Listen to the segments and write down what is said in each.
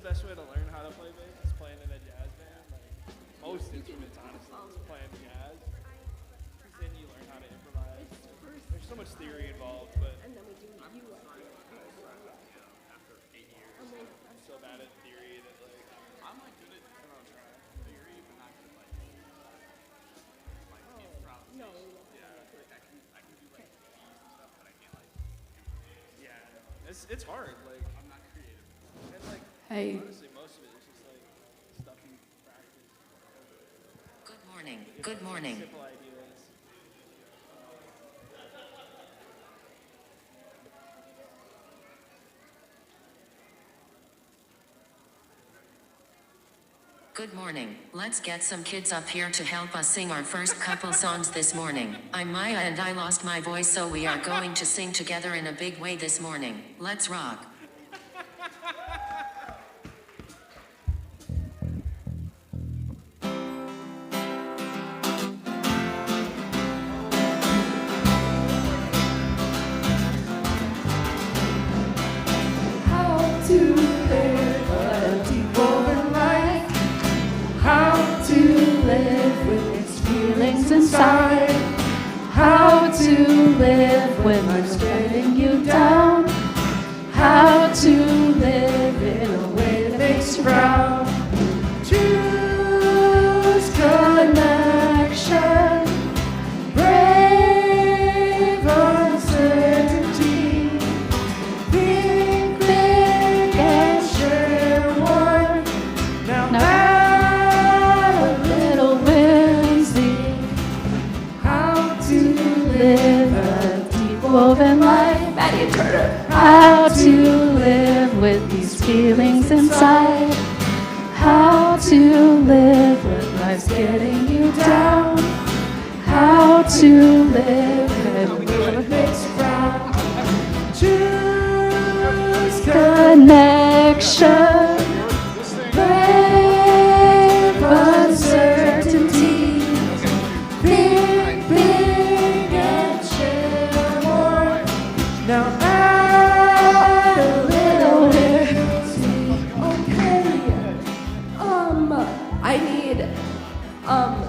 best way to learn how to play bass? Is playing in a jazz band. Like most instruments, honestly, is playing jazz. Because then you learn how to improvise. There's so much theory involved, but And then we do you. After 8 years, I'm so bad at theory that like I'm like good at theory, but not good at like improvisation. No. Yeah, like I can do like keys and stuff, but I can't like yeah, it's hard. Like I'm not creative. and like Hey. honestly, most of it is just like stuff you practice. Good morning. Good morning. Simple ideas. Good morning. Let's get some kids up here to help us sing our first couple songs this morning. I'm Maya and I lost my voice, so we are going to sing together in a big way this morning. Let's rock. How to live a deep-woven life. How to live with its feelings inside. How to live when life's getting you down. How to live in a way that makes you proud. Choose connection. Brave uncertainty. Think big and share one. Now add a little whimsy. How to live a deep woven life. Maddie Turner. How to live with these feelings inside. How to live when life's getting you down. How to live when it makes you proud. Choose connection. Brave uncertainty. Think big and share more. Now add a little whimsy. Okay. I need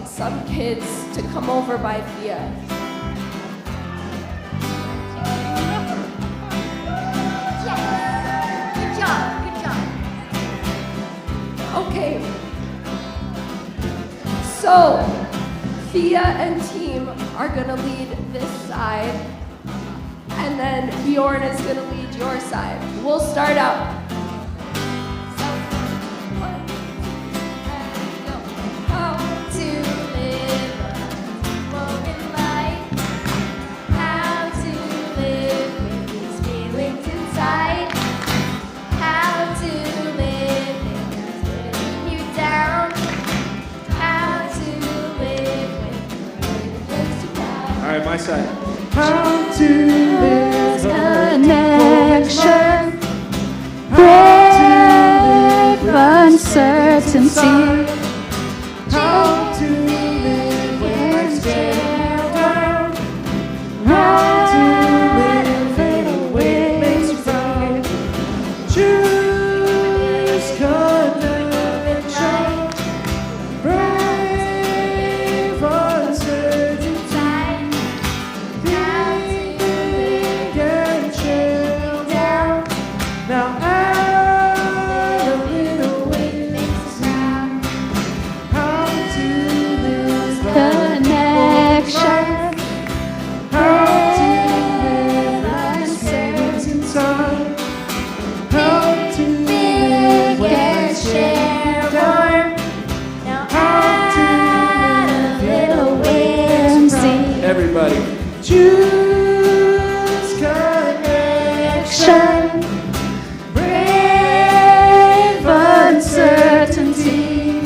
some kids to come over by Thea. Good job. Good job. Okay. So, Thea and team are gonna lead this side, and then Bjorn is gonna lead your side. We'll start out. So, 1, 2, and go. How to live a woven life. How to live with these feelings inside. How to live when it's getting you down. How to live when it makes you proud. All right, my side. How to live connection. Brave uncertainty. How to live when life's getting down. How to live in a way that makes you proud. Choose connection. Brave uncertainty. Think big and chill down. Now add a little weight. How to live connection. How to live uncertainty inside. How to live and share one. Now add a little whimsy. Everybody. Choose connection. Brave uncertainty.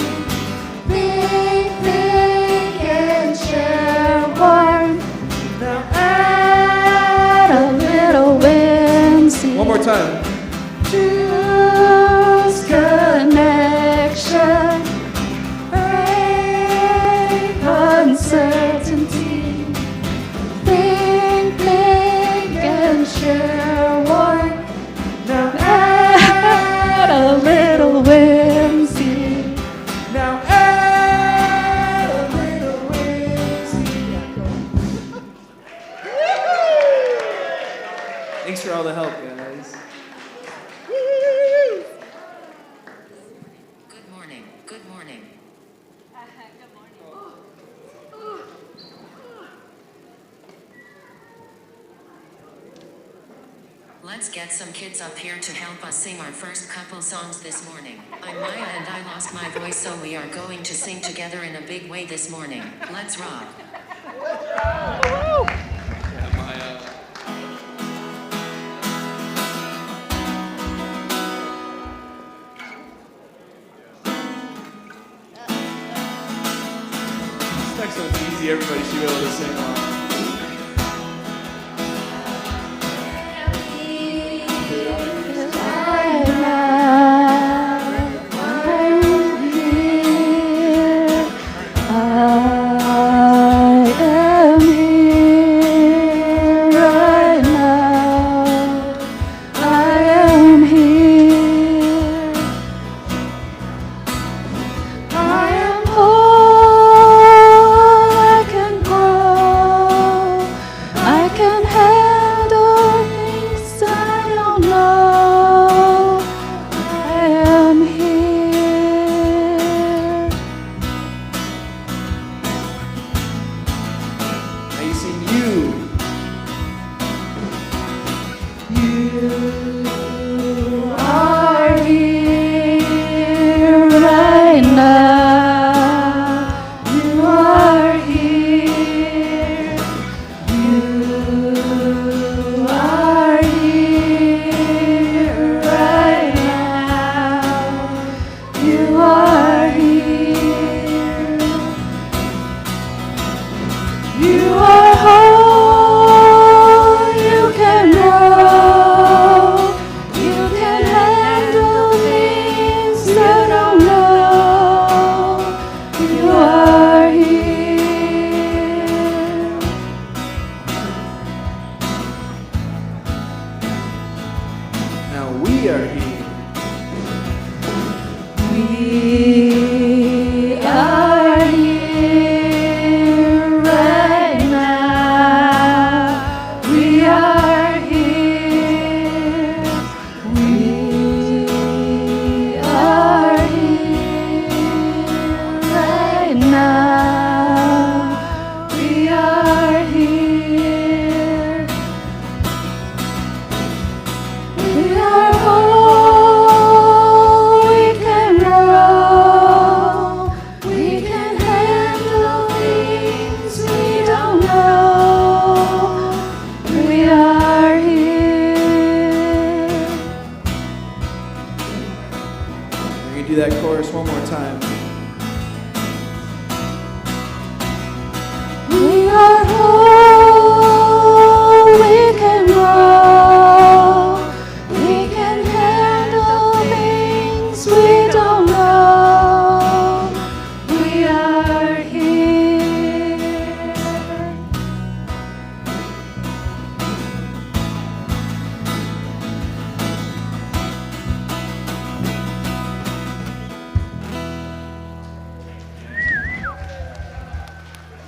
Think big and share one. Now add a little whimsy. One more time. Choose connection. Brave uncertainty. Think big and share one. Now add a little Thanks for all the help, guys. Good morning. Good morning. Let's get some kids up here to help us sing our first couple songs this morning. I'm Maya and I lost my voice, so we are going to sing together in a big way this morning. Let's rock. Yeah, Maya. This next one's easy. Everybody should be able to sing along.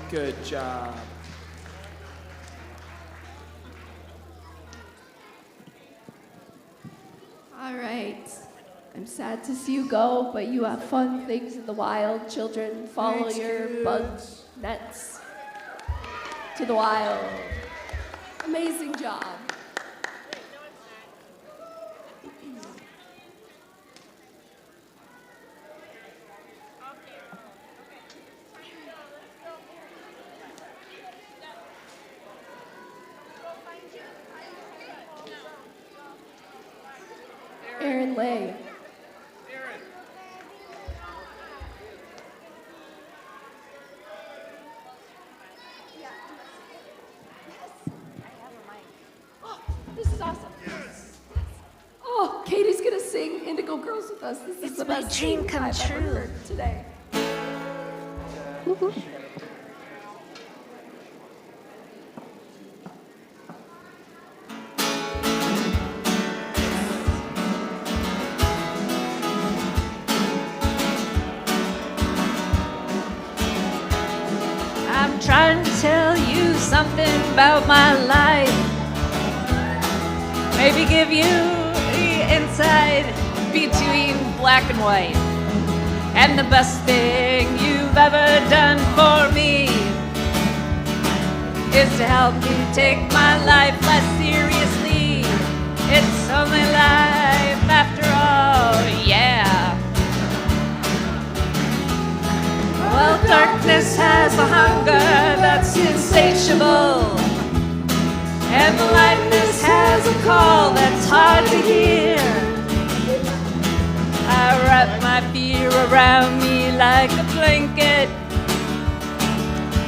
Good job. All right. I'm sad to see you go, but you have fun things in the wild. Children, follow Thanks, your kids. bug nets to the wild. Amazing job. Aaron Lay. This is awesome. Yes. Oh, Katie's gonna sing Indigo Girls with us. This is It's the my best dream thing come I've ever true. heard today. I'm trying to tell you something about my life. maybe give you the inside between black and white. And the best thing you've ever done for me is to help me take my life less seriously. It's only life after all, yeah. Well, darkness has a hunger that's insatiable, and the lightness has a call that's hard to hear. I wrap my fear around me like a blanket.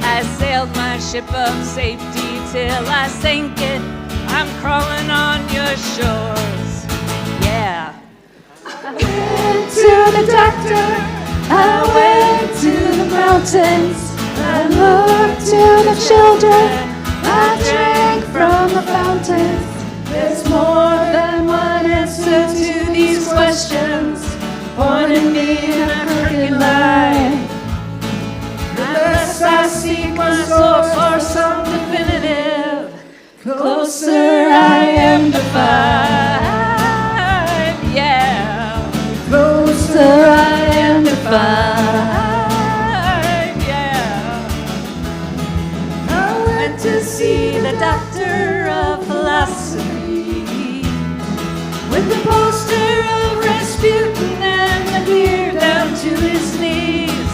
I sailed my ship of safety till I sank it. I'm crawling on your shores, yeah. I went to the doctor, I went to the mountains, I looked to the children, I drank from the fountains. There's more than one answer to these questions, pointing me in a crooked line. Unless I seek my soul for some definitive, closer I am to find, yeah. Closer I am to find, yeah. I went to see the doctor of philosophy with the poster of Rasputin and the beard down to his knees.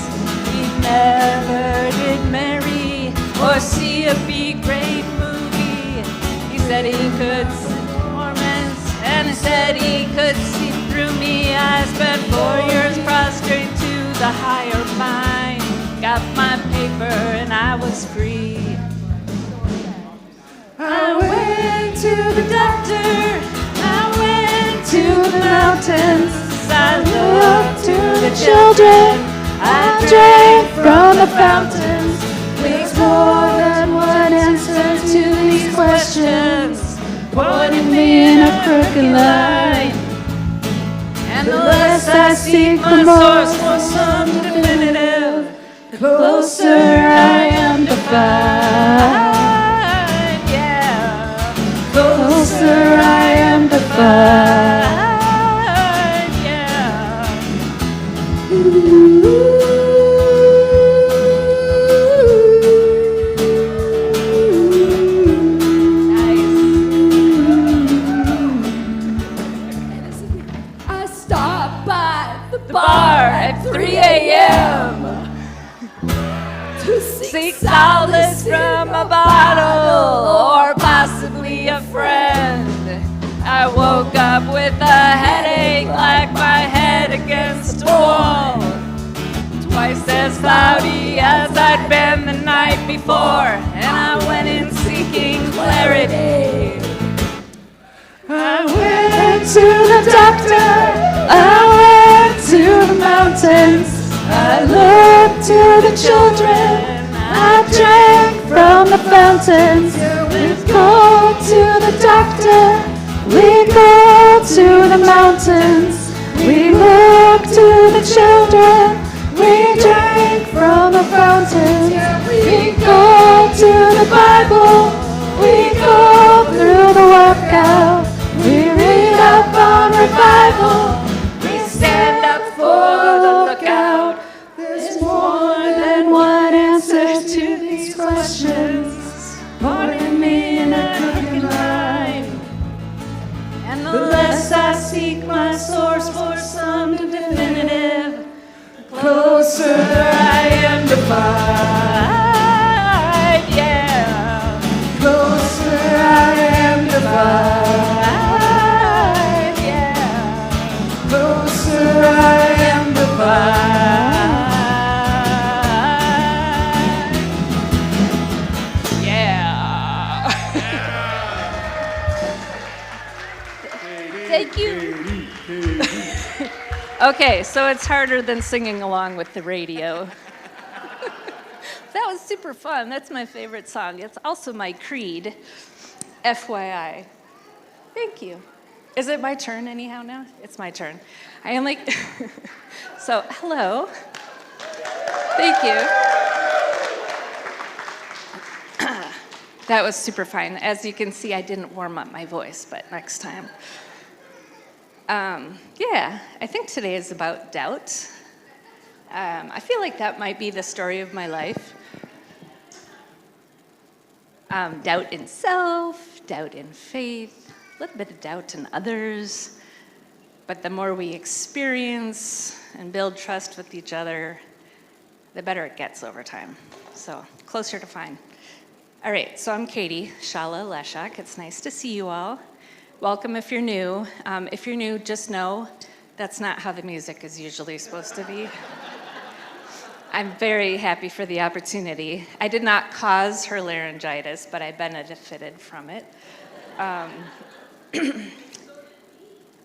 He never did marry or see a B-grade movie. He said he could see Mormons and he said he could see through me. I spent 4 years prostrate to the higher mind. Got my paper and I was free. I went to the doctor, I went to the mountains, I looked to the children, I drank from the fountains. There's more than one answer to these questions, pointing me in a crooked line. And the less I seek my source for some definitive, the closer I am to find, yeah. Closer I am to find, yeah. Ooh. Bar at 3 a.m. to seek solace from a bottle or possibly a friend. I woke up with a headache like my head against a wall, twice as cloudy as I'd been the night before, and I went in seeking clarity. I went to the doctor, I went to the mountains, I looked to the children, I drank from the fountains. We go to the doctor, we go to the mountains, we look to the children, we drank from the fountains. We go to the Bible, we go through the workout, we read up on revival, we stand up for the lookout. There's more than one answer to these questions, pointing me in a crooked line. And the less I seek my source for some definitive, the closer I am to find, yeah. Closer I am to find, yeah. Closer I am to find, yeah. Thank you. Okay, so it's harder than singing along with the radio. That was super fun. That's my favorite song. It's also my creed, FYI. Thank you. Is it my turn anyhow now? It's my turn. I am like, so hello. Thank you. That was super fine. As you can see, I didn't warm up my voice, but next time. Yeah, I think today is about doubt. I feel like that might be the story of my life. Doubt in self, doubt in faith, a little bit of doubt in others. But the more we experience and build trust with each other, the better it gets over time. So, closer to fine. All right, so I'm Katie Shala Leshak. It's nice to see you all. Welcome if you're new. If you're new, just know that's not how the music is usually supposed to be. I'm very happy for the opportunity. I did not cause her laryngitis, but I benefited from it.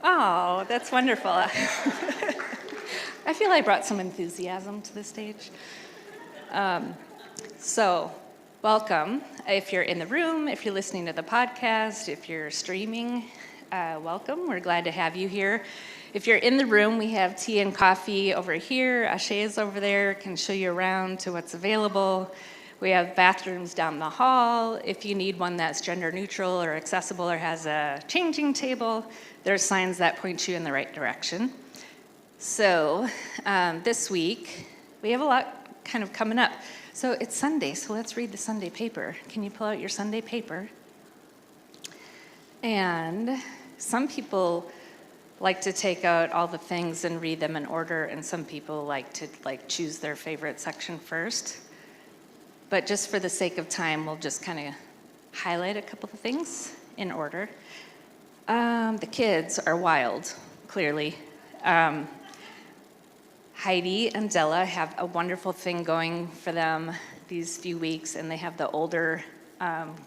Oh, that's wonderful. I feel I brought some enthusiasm to the stage. So, welcome. If you're in the room, if you're listening to the podcast, if you're streaming, welcome. We're glad to have you here. If you're in the room, we have tea and coffee over here. Ashe is over there, can show you around to what's available. We have bathrooms down the hall. If you need one that's gender neutral or accessible or has a changing table, there's signs that point you in the right direction. So this week, we have a lot kind of coming up. So it's Sunday, so let's read the Sunday paper. Can you pull out your Sunday paper? And some people like to take out all the things and read them in order, and some people like to choose their favorite section first. But just for the sake of time, we'll just kind of highlight a couple of things in order. The kids are wild, clearly. Heidi and Della have a wonderful thing going for them these few weeks, and they have the older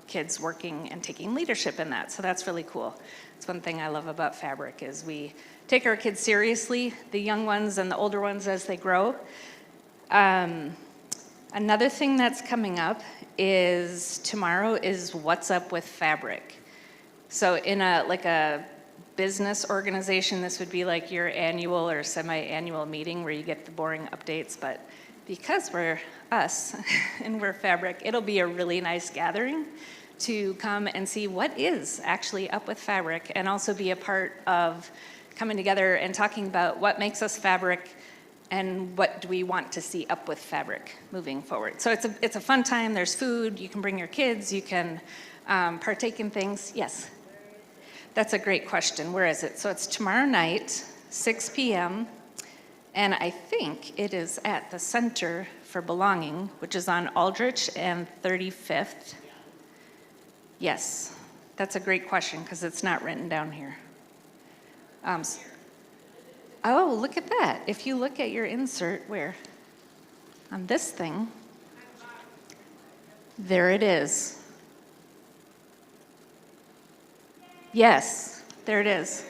kids working and taking leadership in that, so that's really cool. It's one thing I love about Fabric is we take our kids seriously, the young ones and the older ones as they grow. Another thing that's coming up is tomorrow is What's Up with Fabric. So in a business organization, this would be like your annual or semi-annual meeting where you get the boring updates, but because we're us and we're Fabric, it'll be a really nice gathering to come and see what is actually up with Fabric and also be a part of coming together and talking about what makes us Fabric and what do we want to see up with Fabric moving forward. So it's a fun time. There's food. You can bring your kids. You can partake in things. Yes? That's a great question. Where is it? So it's tomorrow night, 6 p.m., and I think it is at the Center for Belonging, which is on Aldrich and 35th. Yes, that's a great question because it's not written down here. Oh, look at that. If you look at your insert, where? On this thing, there it is. Yes, there it is.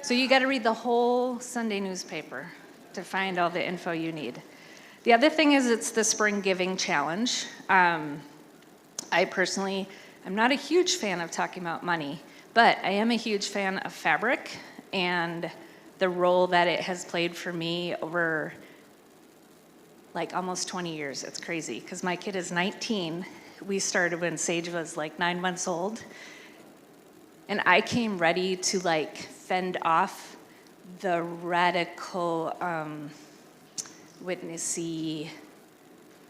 So you got to read the whole Sunday newspaper to find all the info you need. The other thing is it's the Spring Giving Challenge. I personally am not a huge fan of talking about money, but I am a huge fan of Fabric and the role that it has played for me over like almost 20 years. It's crazy because my kid is 19. We started when Sage was like 9 months old. And I came ready to like fend off the radical, witnessy,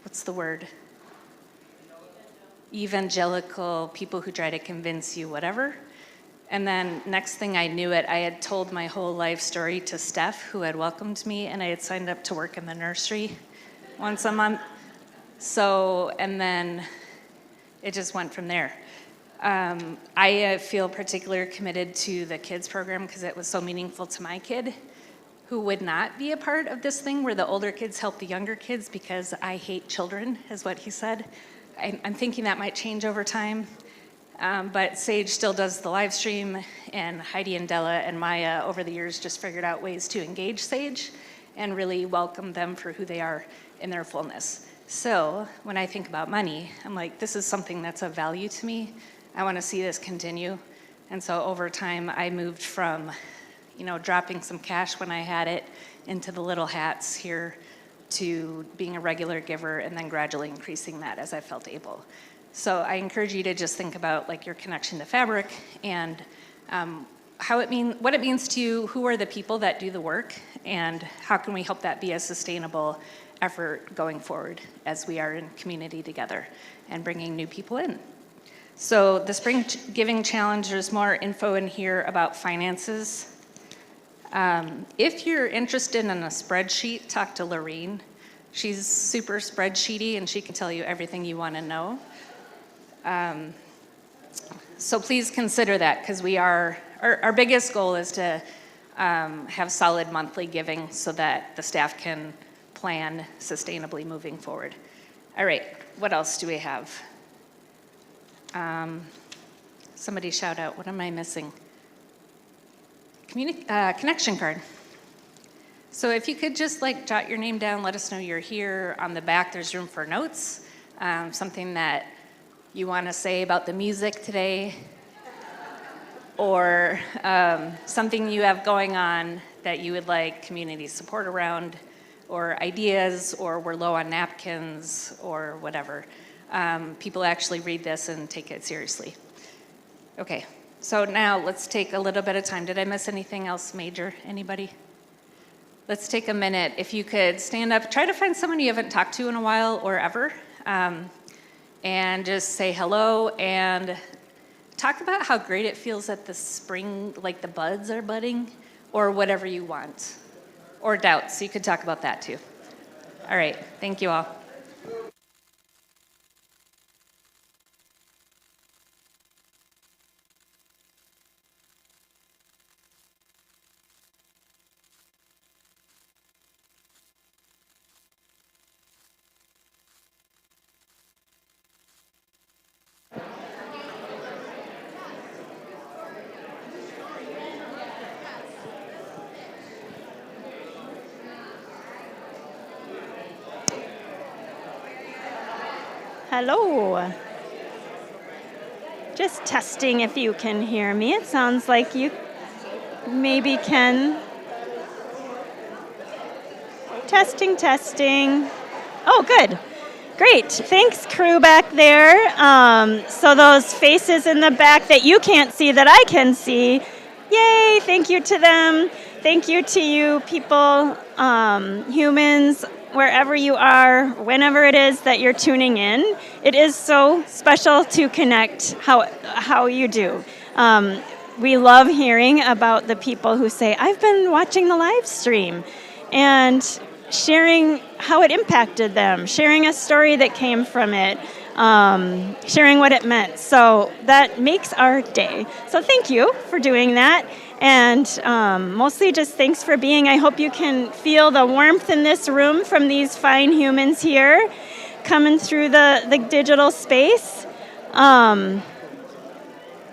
what's the word? Evangelical people who try to convince you whatever. And then next thing I knew it, I had told my whole life story to Steph, who had welcomed me, and I had signed up to work in the nursery once a month. So, and then it just went from there. I feel particularly committed to the kids program because it was so meaningful to my kid, who would not be a part of this thing where the older kids help the younger kids because I hate children, is what he said. I'm thinking that might change over time. But Sage still does the live stream, and Heidi and Della and Maya over the years just figured out ways to engage Sage and really welcome them for who they are in their fullness. So when I think about money, I'm like, this is something that's of value to me. I want to see this continue. And so over time, I moved from, dropping some cash when I had it into the little hats here to being a regular giver and then gradually increasing that as I felt able. So I encourage you to just think about like your connection to fabric and what it means to you, who are the people that do the work, and how can we help that be a sustainable effort going forward as we are in community together and bringing new people in. So the Spring Giving Challenge, there's more info in here about finances. If you're interested in a spreadsheet, talk to Lorene. She's super spreadsheety and she can tell you everything you want to know. So please consider that, because our biggest goal is to have solid monthly giving so that the staff can plan sustainably moving forward. All right, what else do we have? Somebody shout out, what am I missing? Connection card. So if you could just like jot your name down, let us know you're here. On the back, there's room for notes, something that you want to say about the music today, or something you have going on that you would like community support around, or ideas, or we're low on napkins, or whatever. People actually read this and take it seriously. Okay, so now let's take a little bit of time. Did I miss anything else major? Anybody? Let's take a minute. If you could stand up, try to find someone you haven't talked to in a while or ever, and just say hello and talk about how great it feels at the spring, like the buds are budding, or whatever you want. Or doubts, you could talk about that too. All right, thank you all. Hello. Just testing if you can hear me. It sounds like you maybe can. Testing, testing. Oh, good. Great. Thanks, crew back there. So those faces in the back that you can't see that I can see, yay, thank you to them. Thank you to you people, humans, wherever you are, whenever it is that you're tuning in. It is so special to connect how you do. We love hearing about the people who say, I've been watching the live stream, and sharing how it impacted them, sharing a story that came from it, sharing what it meant. So that makes our day. So thank you for doing that. And mostly just thanks for being. I hope you can feel the warmth in this room from these fine humans here coming through the digital space.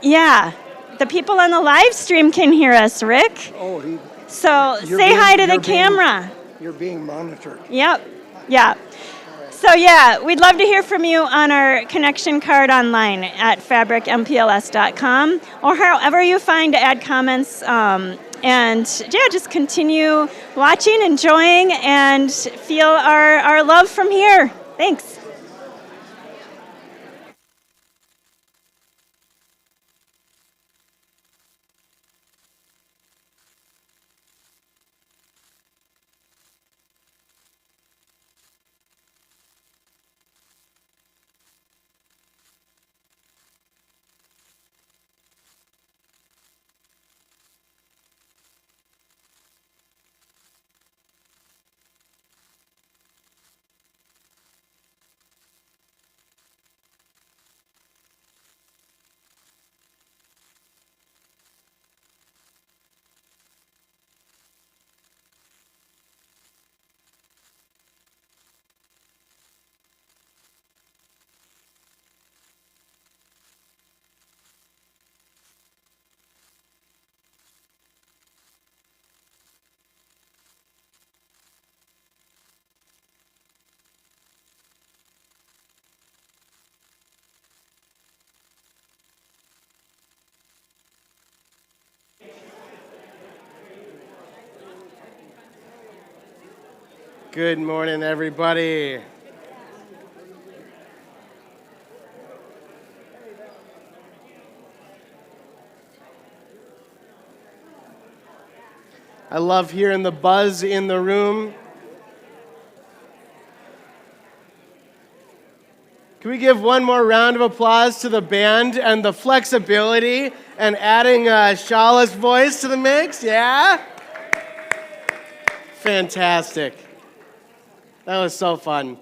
Yeah, the people on the live stream can hear us, Rick. Oh, so say hi to the camera. You're being monitored. Yep, yeah. So yeah, we'd love to hear from you on our connection card online at fabricmpls.com, or however you find to add comments. And yeah, just continue watching, enjoying, and feel our love from here. Thanks. Good morning, everybody. I love hearing the buzz in the room. Can we give one more round of applause to the band and the flexibility and adding Shala's voice to the mix? Yeah? Fantastic. That was so fun.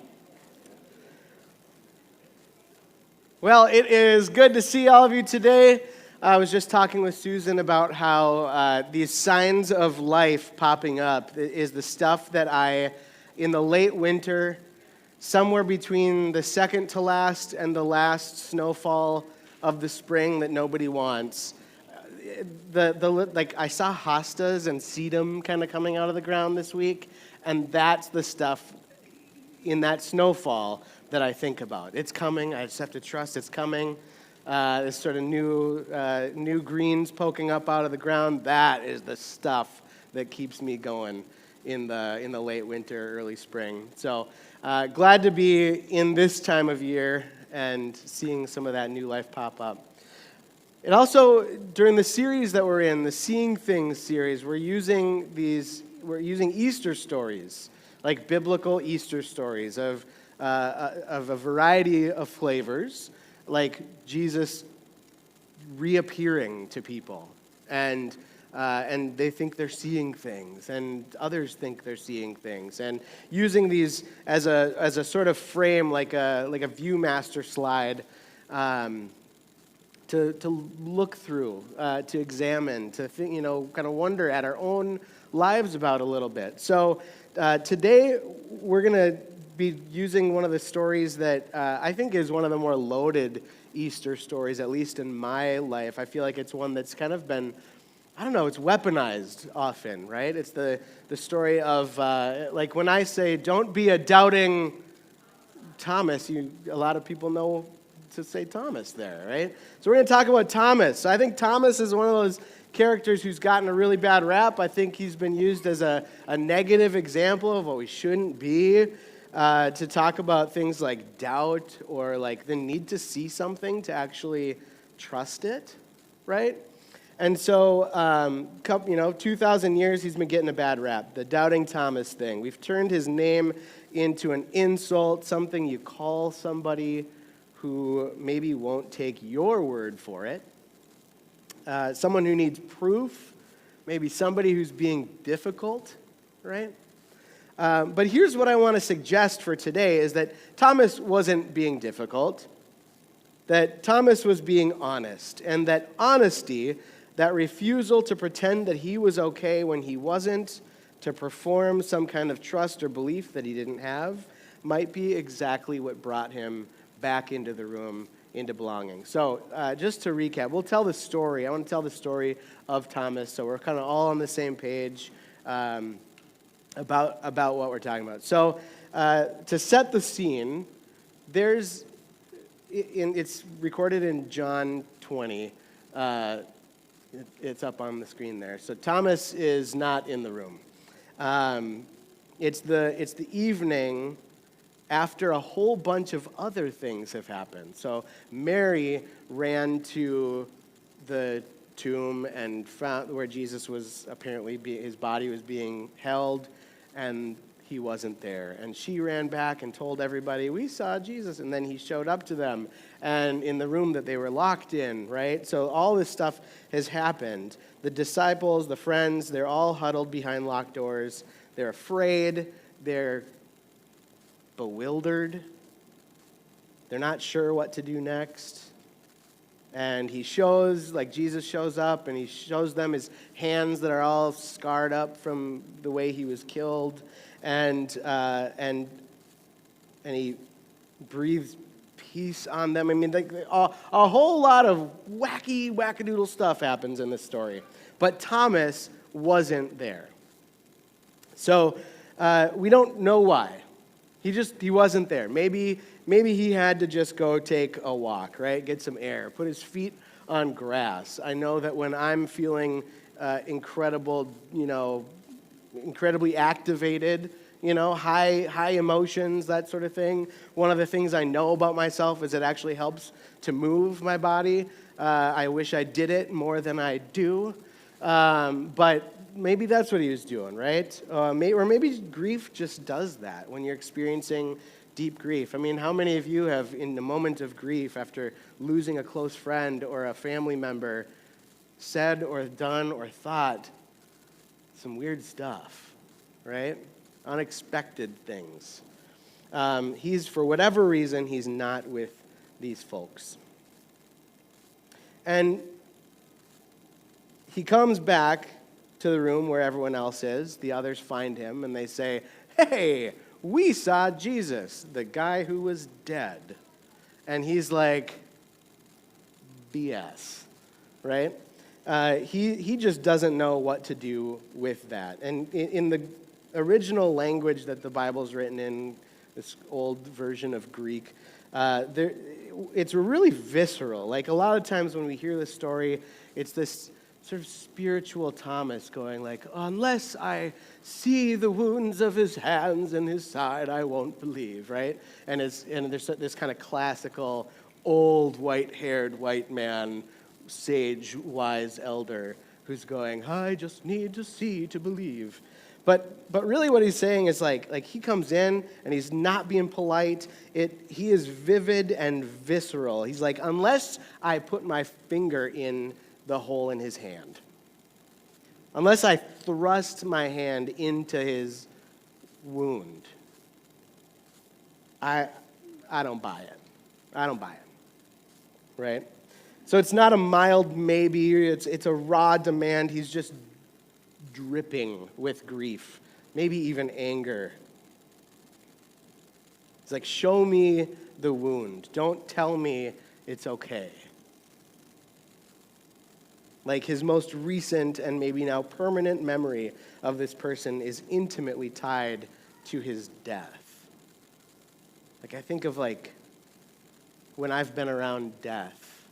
Well, it is good to see all of you today. I was just talking with Susan about how these signs of life popping up is the stuff that in the late winter, somewhere between the second to last and the last snowfall of the spring that nobody wants. Like I saw hostas and sedum kind of coming out of the ground this week, and that's the stuff in that snowfall that I think about. It's coming. I just have to trust it's coming. This sort of new greens poking up out of the ground. That is the stuff that keeps me going in the late winter, early spring. So glad to be in this time of year and seeing some of that new life pop up. It also, during the series that we're in, the Seeing Things series, we're using Easter stories, like biblical Easter stories of a variety of flavors, like Jesus reappearing to people, and they think they're seeing things, and others think they're seeing things, and using these as a sort of frame, like a Viewmaster slide, to look through, to examine, to think, kind of wonder at our own lives about a little bit. So today we're going to be using one of the stories that I think is one of the more loaded Easter stories, at least in my life. I feel like it's one that's kind of been, it's weaponized often, right? It's the story of, like when I say, don't be a doubting Thomas, a lot of people know to say Thomas there, right? So we're going to talk about Thomas. I think Thomas is one of those characters who's gotten a really bad rap. I think he's been used as a negative example of what we shouldn't be, to talk about things like doubt or like the need to see something to actually trust it, right? And so, 2,000 years he's been getting a bad rap, the doubting Thomas thing. We've turned his name into an insult, something you call somebody who maybe won't take your word for it. Someone who needs proof, maybe somebody who's being difficult, right? But here's what I want to suggest for today is that Thomas wasn't being difficult, that Thomas was being honest, and that honesty, that refusal to pretend that he was okay when he wasn't, to perform some kind of trust or belief that he didn't have, might be exactly what brought him back into the room, into belonging. So just to recap, we'll tell the story. I want to tell the story of Thomas, so we're kind of all on the same page about what we're talking about. So to set the scene, it's recorded in John 20. It's up on the screen there. So Thomas is not in the room. It's the evening after a whole bunch of other things have happened. So Mary ran to the tomb and found where Jesus was apparently, his body was being held, and he wasn't there. And she ran back and told everybody, we saw Jesus, and then he showed up to them and in the room that they were locked in, right? So all this stuff has happened. The disciples, the friends, they're all huddled behind locked doors. They're afraid. They're bewildered. They're not sure what to do next. And Jesus shows up and he shows them his hands that are all scarred up from the way he was killed. And he breathes peace on them. I mean, a whole lot of wackadoodle stuff happens in this story. But Thomas wasn't there. So we don't know why. He wasn't there. Maybe he had to just go take a walk, right? Get some air, put his feet on grass. I know that when I'm feeling incredibly activated, high emotions, that sort of thing. One of the things I know about myself is it actually helps to move my body. I wish I did it more than I do. But maybe that's what he was doing, right? Or maybe grief just does that when you're experiencing deep grief. I mean, how many of you have, in the moment of grief, after losing a close friend or a family member, said or done or thought some weird stuff, right? Unexpected things. For whatever reason, he's not with these folks. And he comes back to the room where everyone else is. The others find him, and they say, "Hey, we saw Jesus, the guy who was dead." And he's like, BS, right? He just doesn't know what to do with that. And in the original language that the Bible's written in, this old version of Greek, it's really visceral. Like a lot of times when we hear this story, it's this sort of spiritual Thomas going like, "Unless I see the wounds of his hands and his side, I won't believe," right? And there's this kind of classical old white-haired white man, sage, wise elder who's going, "I just need to see to believe." But really what he's saying is like he comes in and he's not being polite. He is vivid and visceral. He's like, "Unless I put my finger in the hole in his hand, unless I thrust my hand into his wound, I don't buy it. I don't buy it." Right? So it's not a mild maybe, it's a raw demand. He's just dripping with grief, maybe even anger. It's like, show me the wound. Don't tell me it's okay. Like his most recent and maybe now permanent memory of this person is intimately tied to his death. Like I think of like when I've been around death,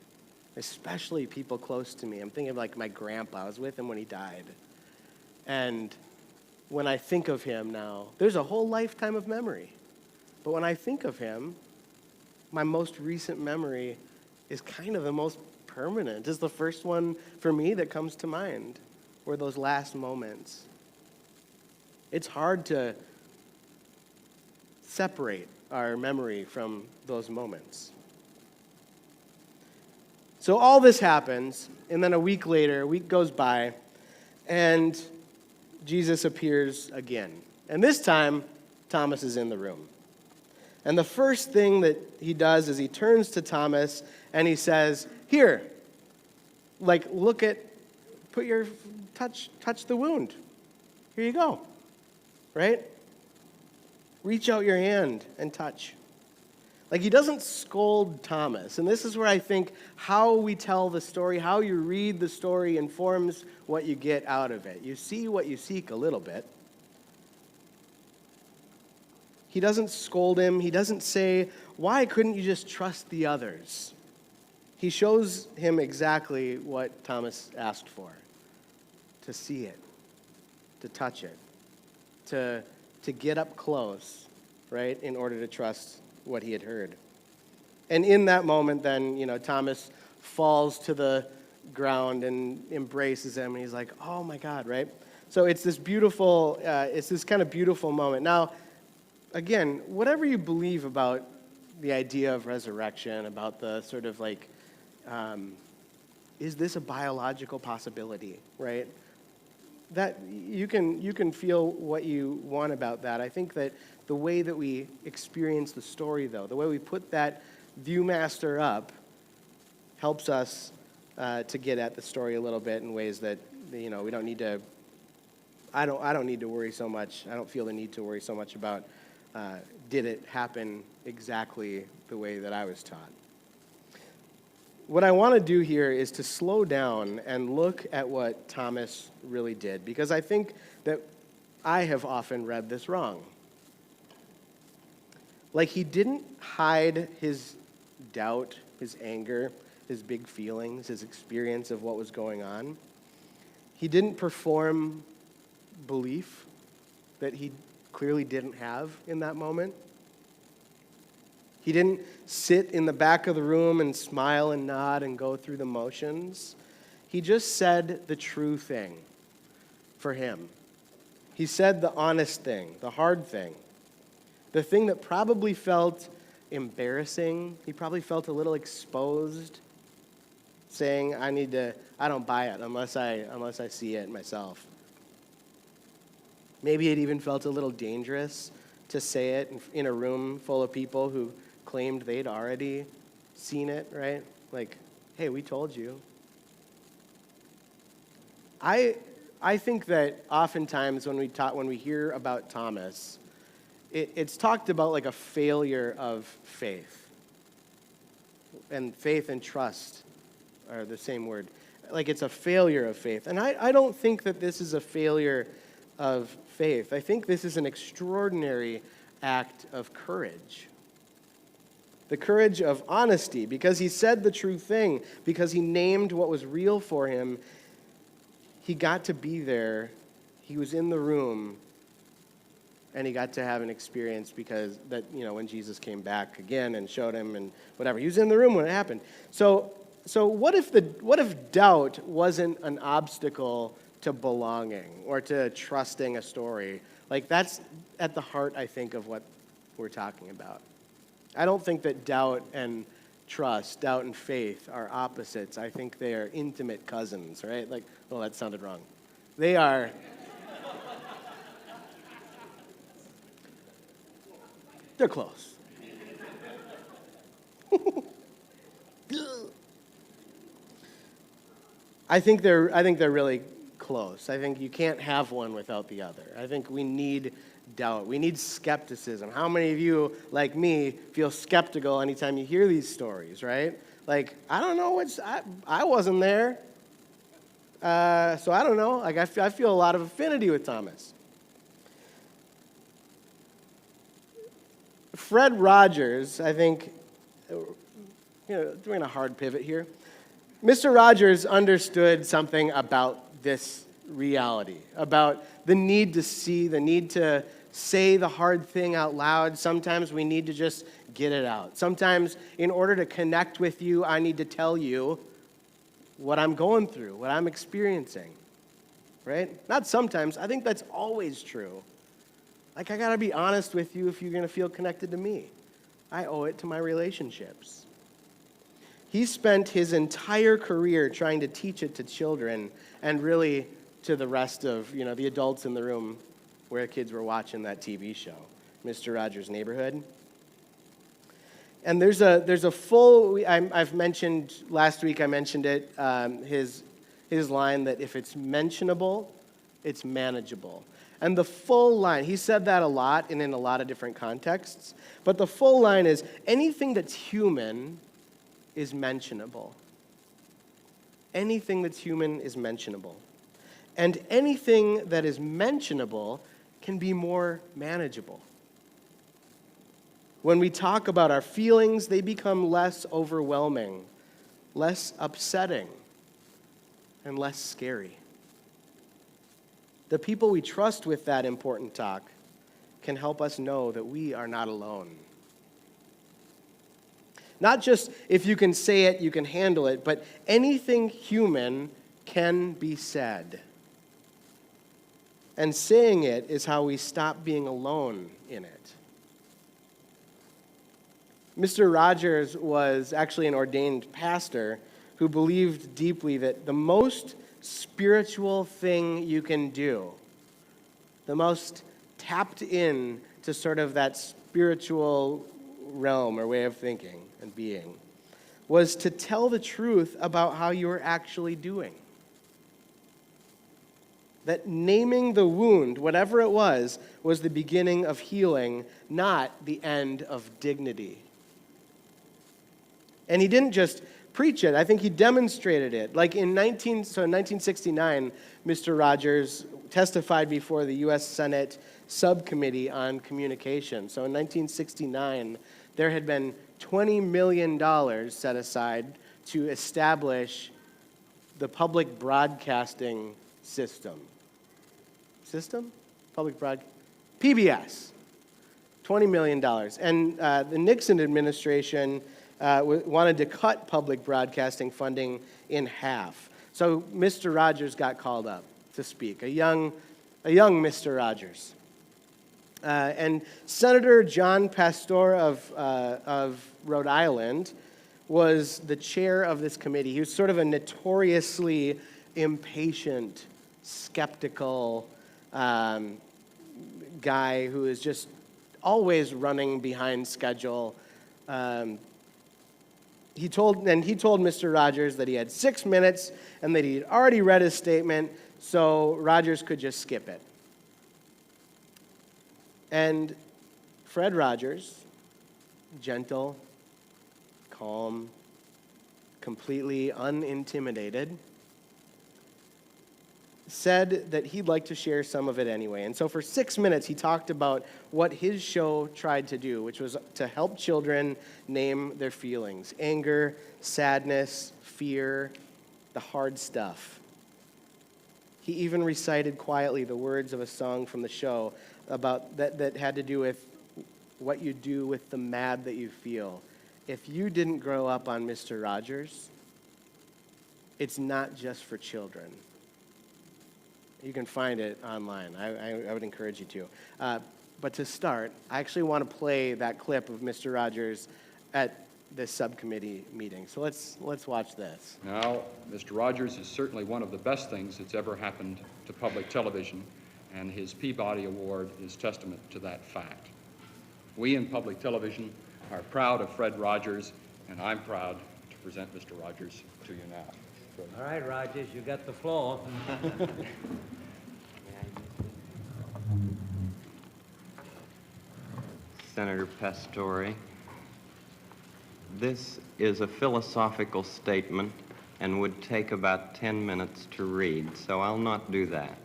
especially people close to me. I'm thinking of like my grandpa. I was with him when he died. And when I think of him now, there's a whole lifetime of memory. But when I think of him, my most recent memory is kind of the most permanent. Is the first one for me that comes to mind, were those last moments. It's hard to separate our memory from those moments. So all this happens, and then a week goes by, and Jesus appears again. And this time, Thomas is in the room. And the first thing that he does is he turns to Thomas and he says, "Here, like touch the wound. Here you go." Right? Reach out your hand and touch. Like he doesn't scold Thomas. And this is where I think how we tell the story, how you read the story informs what you get out of it. You see what you seek a little bit. He doesn't scold him. He doesn't say, "Why couldn't you just trust the others?" He shows him exactly what Thomas asked for, to see it, to touch it, to get up close, right, in order to trust what he had heard. And in that moment then, Thomas falls to the ground and embraces him, and he's like, "Oh my God," right? So it's this kind of beautiful moment. Now, again, whatever you believe about the idea of resurrection, about the sort of like, is this a biological possibility, right? That you can feel what you want about that. I think that the way that we experience the story, though, the way we put that viewmaster up, helps us to get at the story a little bit in ways that we don't need to. I don't need to worry so much. I don't feel the need to worry so much about did it happen exactly the way that I was taught. What I want to do here is to slow down and look at what Thomas really did, because I think that I have often read this wrong. Like he didn't hide his doubt, his anger, his big feelings, his experience of what was going on. He didn't perform belief that he clearly didn't have in that moment. He didn't sit in the back of the room and smile and nod and go through the motions. He just said the true thing. for him. He said the honest thing, the hard thing, the thing that probably felt embarrassing. He probably felt a little exposed, saying, I don't buy it unless I see it myself. Maybe it even felt a little dangerous to say it in a room full of people who claimed they'd already seen it, right? Like, hey, we told you. I think that oftentimes when we hear about Thomas, it's talked about like a failure of faith. And faith and trust are the same word. Like it's a failure of faith. And I don't think that this is a failure of faith. I think this is an extraordinary act of courage. The courage of honesty, because he said the true thing, because he named what was real for him. He got to be there. He was in the room, and he got to have an experience because that, when Jesus came back again and showed him and whatever. He was in the room when it happened. So what if doubt wasn't an obstacle to belonging or to trusting a story? Like that's at the heart, I think, of what we're talking about. I don't think that doubt and trust, doubt and faith are opposites. I think they are intimate cousins, right? Like, well, that sounded wrong. They are. They're close. I think they're really close. I think you can't have one without the other. I think we need doubt. We need skepticism. How many of you, like me, feel skeptical anytime you hear these stories, right? Like, I don't know I wasn't there. So I don't know. Like, I feel a lot of affinity with Thomas. Fred Rogers, I think, doing a hard pivot here. Mr. Rogers understood something about this reality, about the need to see, the need to say the hard thing out loud. Sometimes we need to just get it out. Sometimes in order to connect with you, I need to tell you what I'm going through, what I'm experiencing, right? Not sometimes. I think that's always true. Like, I got to be honest with you if you're going to feel connected to me. I owe it to my relationships. He spent his entire career trying to teach it to children and really to the rest of, the adults in the room where kids were watching that TV show, Mr. Rogers' Neighborhood. And there's a full, I've mentioned, last week I mentioned it, his line that if it's mentionable, it's manageable. And the full line, he said that a lot and in a lot of different contexts, but the full line is anything that's human is mentionable. Anything that's human is mentionable. And anything that is mentionable can be more manageable. When we talk about our feelings, they become less overwhelming, less upsetting, and less scary. The people we trust with that important talk can help us know that we are not alone. Not just if you can say it, you can handle it, but anything human can be said. And saying it is how we stop being alone in it. Mr. Rogers was actually an ordained pastor who believed deeply that the most spiritual thing you can do, the most tapped in to sort of that spiritual realm or way of thinking and being, was to tell the truth about how you were actually doing. That naming the wound, whatever it was the beginning of healing, not the end of dignity. And he didn't just preach it. I think he demonstrated it. Like in 1969, Mr. Rogers testified before the U.S. Senate Subcommittee on Communication. So in 1969, there had been $20 million set aside to establish the public broadcasting system. Public broadcast? PBS. $20 million. And the Nixon administration wanted to cut public broadcasting funding in half. So Mr. Rogers got called up. to speak, a young Mr. Rogers. And Senator John Pastor of Rhode Island was the chair of this committee. He was sort of a notoriously impatient, skeptical guy who is just always running behind schedule. He told Mr. Rogers that he had 6 minutes and that he had already read his statement, so Rogers could just skip it. And Fred Rogers, gentle, calm, completely unintimidated, said that he'd like to share some of it anyway. And so for 6 minutes, he talked about what his show tried to do, which was to help children name their feelings: anger, sadness, fear, the hard stuff. He even recited quietly the words of a song from the show about that had to do with what you do with the mad that you feel. If you didn't grow up on Mr. Rogers, it's not just for children. You can find it online. I would encourage you to. But to start, I actually want to play that clip of Mr. Rogers at this subcommittee meeting. So let's watch this. Now, Mr. Rogers is certainly one of the best things that's ever happened to public television, and his Peabody Award is testament to that fact. We in public television are proud of Fred Rogers, and I'm proud to present Mr. Rogers to you now. All right, Rogers, you got the floor. Senator Pastore, this is a philosophical statement and would take about 10 minutes to read, so I'll not do that.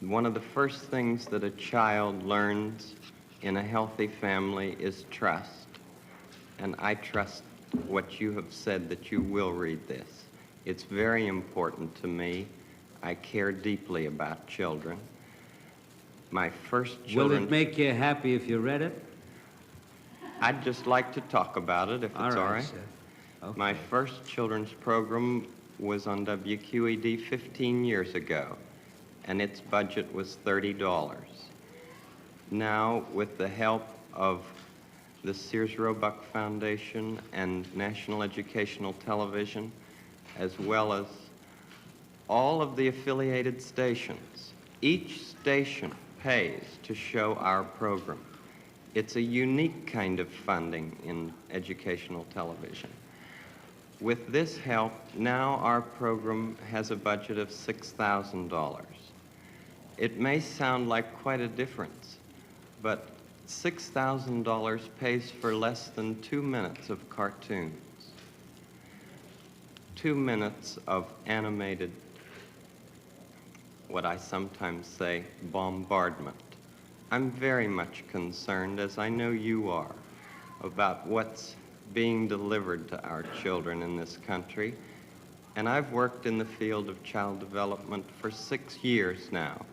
One of the first things that a child learns in a healthy family is trust, and I trust what you have said, that you will read this. It's very important to me. I care deeply about children. My first children... Will it make you happy if you read it? I'd just like to talk about it, if it's all right. Sir. Okay. My first children's program was on WQED 15 years ago, and its budget was $30. Now, with the help of the Sears Roebuck Foundation and National Educational Television, as well as all of the affiliated stations, each station pays to show our program. It's a unique kind of funding in educational television. With this help, now our program has a budget of $6,000. It may sound like quite a difference, but $6,000 pays for less than 2 minutes of cartoons, 2 minutes of animated, what I sometimes say, bombardment. I'm very much concerned, as I know you are, about what's being delivered to our children in this country. And I've worked in the field of child development for 6 years now,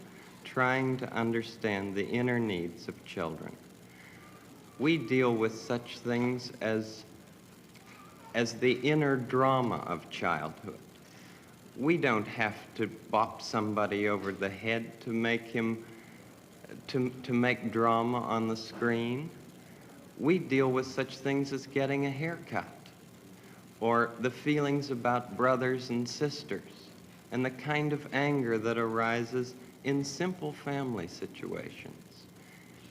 trying to understand the inner needs of children. We deal with such things as the inner drama of childhood. We don't have to bop somebody over the head to make him, to make drama on the screen. We deal with such things as getting a haircut, or the feelings about brothers and sisters, and the kind of anger that arises in simple family situations.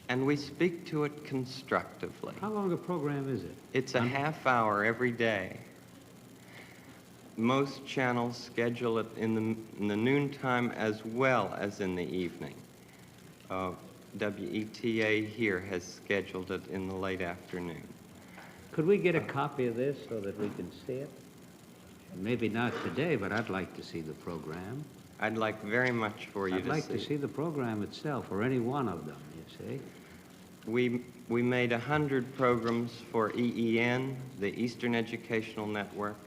And we speak to it constructively. How long a program is it? It's a half hour every day. Most channels schedule it in the noontime as well as in the evening. WETA here has scheduled it in the late afternoon. Could we get a copy of this so that we can see it? Maybe not today, but I'd like to see the program. I'd like very much for you I'd to like to see the program itself, or any one of them, you see. We made 100 programs for EEN, the Eastern Educational Network,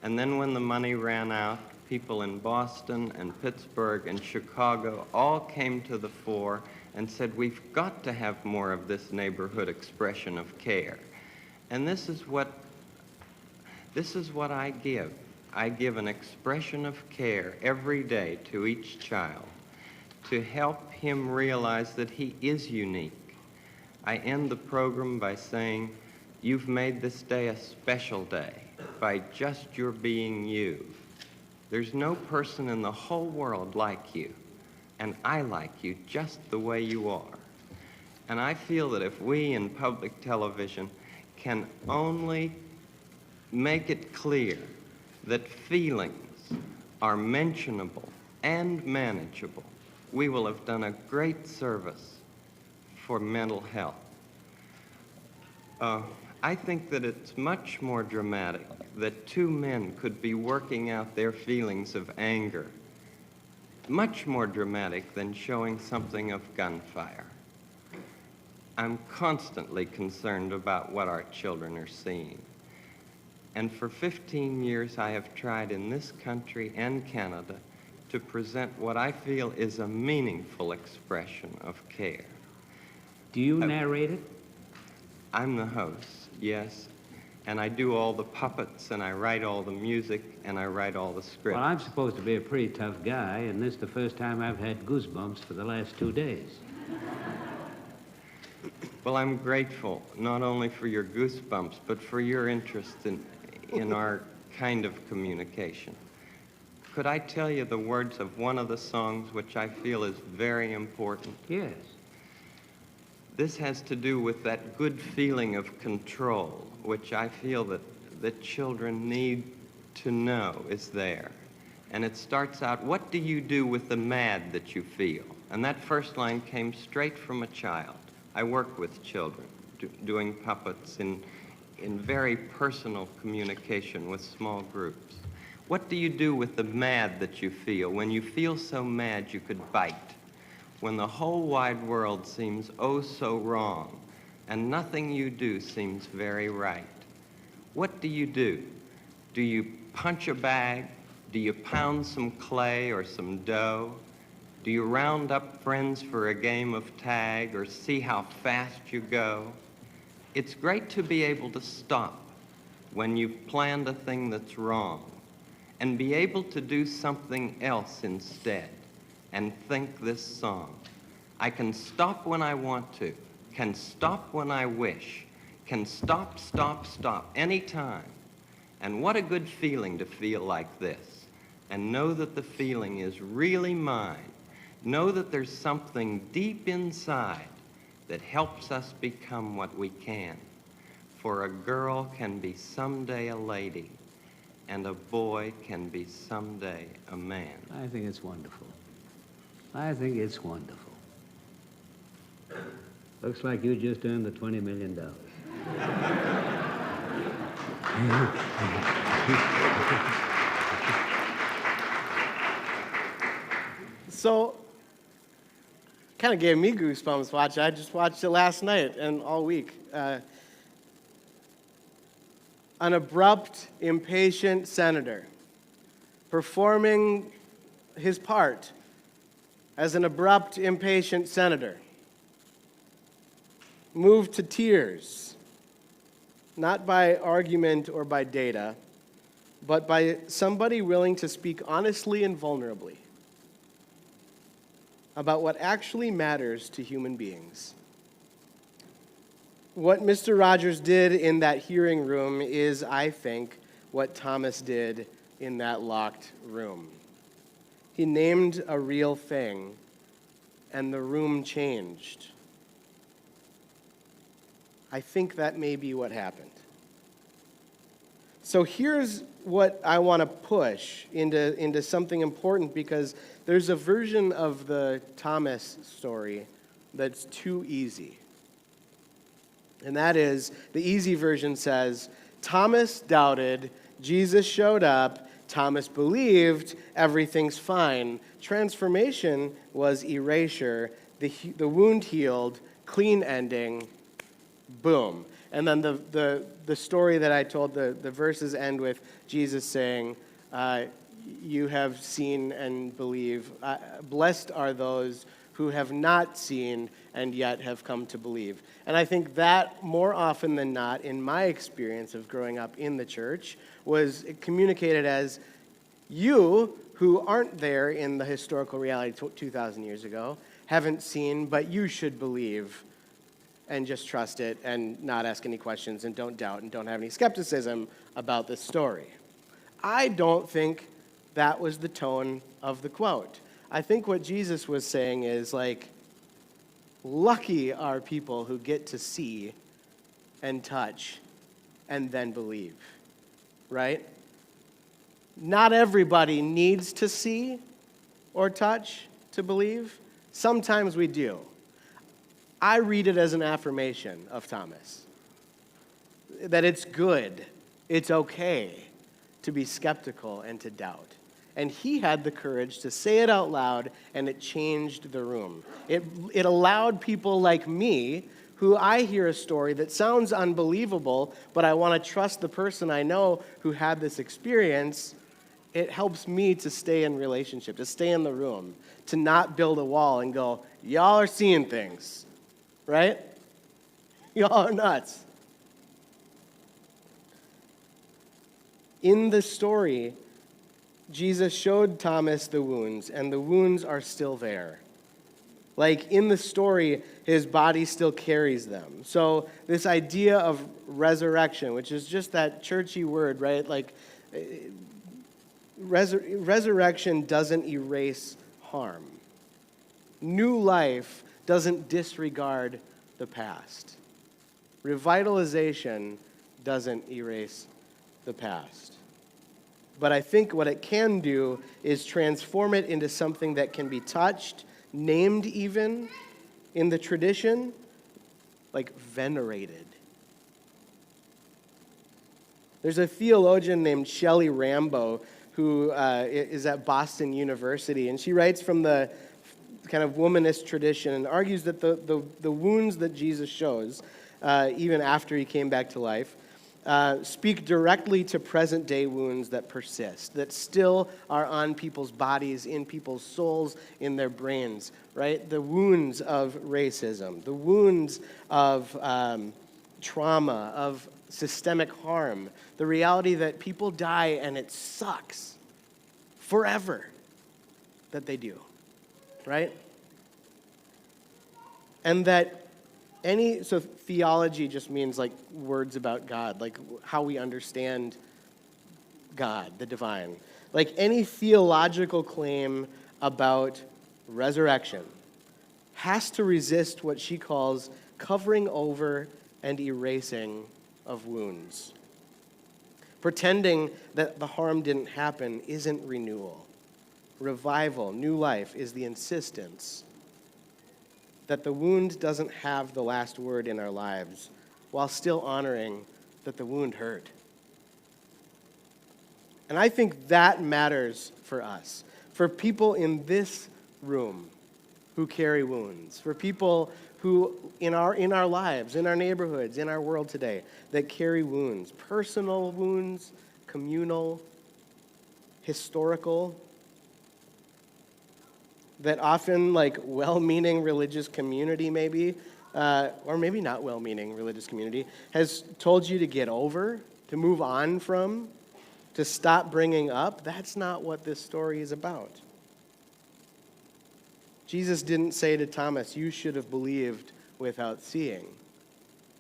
and then when the money ran out, people in Boston and Pittsburgh and Chicago all came to the fore and said, we've got to have more of this neighborhood expression of care. And this is what I give. I give an expression of care every day to each child to help him realize that he is unique. I end the program by saying, you've made this day a special day by just your being you. There's no person in the whole world like you, and I like you just the way you are. And I feel that if we in public television can only make it clear that feelings are mentionable and manageable, we will have done a great service for mental health. I think that it's much more dramatic that two men could be working out their feelings of anger, much more dramatic than showing something of gunfire. I'm constantly concerned about what our children are seeing. And for 15 years, I have tried in this country and Canada to present what I feel is a meaningful expression of care. Do you narrate it? I'm the host, yes. And I do all the puppets, and I write all the music, and I write all the scripts. Well, I'm supposed to be a pretty tough guy, and this is the first time I've had goosebumps for the last 2 days. Well, I'm grateful not only for your goosebumps, but for your interest in our kind of communication. Could I tell you the words of one of the songs which I feel is very important? Yes. This has to do with that good feeling of control, which I feel that children need to know is there. And it starts out, what do you do with the mad that you feel? And that first line came straight from a child. I work with children, doing puppets in very personal communication with small groups. What do you do with the mad that you feel? When you feel so mad you could bite. When the whole wide world seems oh so wrong, and nothing you do seems very right. What do you do? Do you punch a bag? Do you pound some clay or some dough? Do you round up friends for a game of tag or see how fast you go? It's great to be able to stop when you've planned a thing that's wrong and be able to do something else instead and think this song. I can stop when I want to, can stop when I wish, can stop, stop, stop anytime. And what a good feeling to feel like this and know that the feeling is really mine. Know that there's something deep inside that helps us become what we can. For a girl can be someday a lady, and a boy can be someday a man. I think it's wonderful. I think it's wonderful. Looks like you just earned the $20 million. So, kind of gave me goosebumps watching. I just watched it last night and all week. An abrupt, impatient senator performing his part as an abrupt, impatient senator, moved to tears, not by argument or by data, but by somebody willing to speak honestly and vulnerably about what actually matters to human beings. What Mr. Rogers did in that hearing room is, I think, what Thomas did in that locked room. He named a real thing, and the room changed. I think that may be what happened. So here's what I want to push into something important, because there's a version of the Thomas story that's too easy. And that is, the easy version says, Thomas doubted, Jesus showed up, Thomas believed, everything's fine. Transformation was erasure, the wound healed, clean ending, boom. And then the story that I told, the verses end with Jesus saying, you have seen and believe. Blessed are those who have not seen and yet have come to believe. And I think that more often than not, in my experience of growing up in the church, was communicated as, you who aren't there in the historical reality 2,000 years ago, haven't seen, but you should believe and just trust it and not ask any questions and don't doubt and don't have any skepticism about this story. I don't think that was the tone of the quote. I think what Jesus was saying is like, lucky are people who get to see and touch and then believe, right? Not everybody needs to see or touch to believe. Sometimes we do. I read it as an affirmation of Thomas, that it's good, it's okay to be skeptical and to doubt. And he had the courage to say it out loud, and it changed the room. It allowed people like me, who I hear a story that sounds unbelievable, but I want to trust the person I know who had this experience. It helps me to stay in relationship, to stay in the room, to not build a wall and go, y'all are seeing things, right? Y'all are nuts. In the story, Jesus showed Thomas the wounds, and the wounds are still there. Like in the story, his body still carries them. So this idea of resurrection, which is just that churchy word, right? Like resurrection doesn't erase harm. New life doesn't disregard the past. Revitalization doesn't erase the past. But I think what it can do is transform it into something that can be touched, named even in the tradition, like venerated. There's a theologian named Shelley Rambo who is at Boston University, and she writes from the kind of womanist tradition and argues that the wounds that Jesus shows, even after he came back to life, speak directly to present-day wounds that persist, that still are on people's bodies, in people's souls, in their brains, right? The wounds of racism, the wounds of trauma, of systemic harm, the reality that people die and it sucks forever that they do, right? And that so theology just means like words about God, like how we understand God, the divine. Like any theological claim about resurrection has to resist what she calls covering over and erasing of wounds. Pretending that the harm didn't happen isn't renewal. Revival, new life, is the insistence that the wound doesn't have the last word in our lives, while still honoring that the wound hurt. And I think that matters for us, for people in this room who carry wounds, for people who in our lives, in our neighborhoods, in our world today, that carry wounds, personal wounds, communal, historical, that often, like, well-meaning religious community maybe, or maybe not well-meaning religious community, has told you to get over, to move on from, to stop bringing up. That's not what this story is about. Jesus didn't say to Thomas, you should have believed without seeing.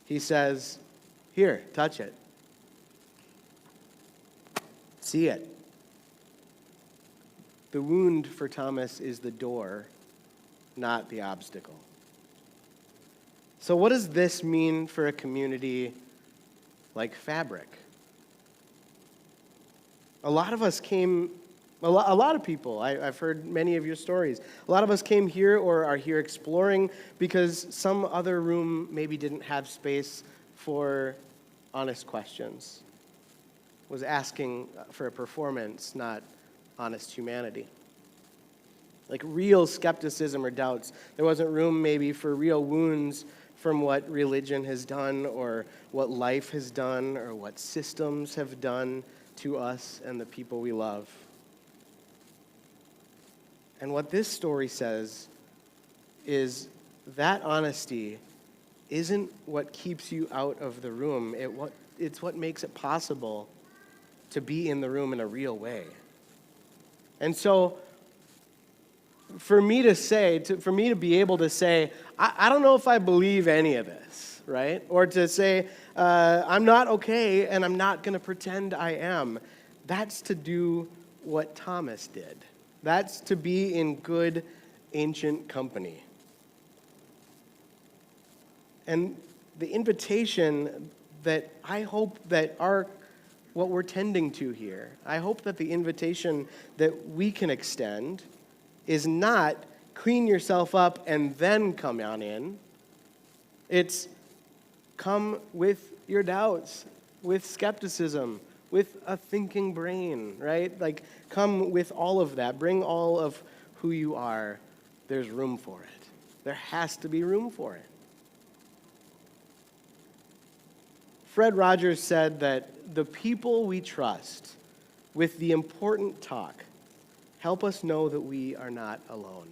He says, here, touch it. See it. The wound for Thomas is the door, not the obstacle. So what does this mean for a community like Fabric? A lot of us came, a lot of people, I've heard many of your stories. A lot of us came here or are here exploring because some other room maybe didn't have space for honest questions, was asking for a performance, not honest humanity. Like real skepticism or doubts. There wasn't room maybe for real wounds from what religion has done or what life has done or what systems have done to us and the people we love. And what this story says is that honesty isn't what keeps you out of the room. It's what makes it possible to be in the room in a real way. And so, for me to be able to say, I don't know if I believe any of this, right? Or to say, I'm not okay and I'm not going to pretend I am, that's to do what Thomas did. That's to be in good ancient company. And the invitation that I hope that what we're tending to here, I hope that the invitation that we can extend is not clean yourself up and then come on in. It's come with your doubts, with skepticism, with a thinking brain, right? Like, come with all of that. Bring all of who you are. There's room for it. There has to be room for it. Fred Rogers said that the people we trust with the important talk help us know that we are not alone.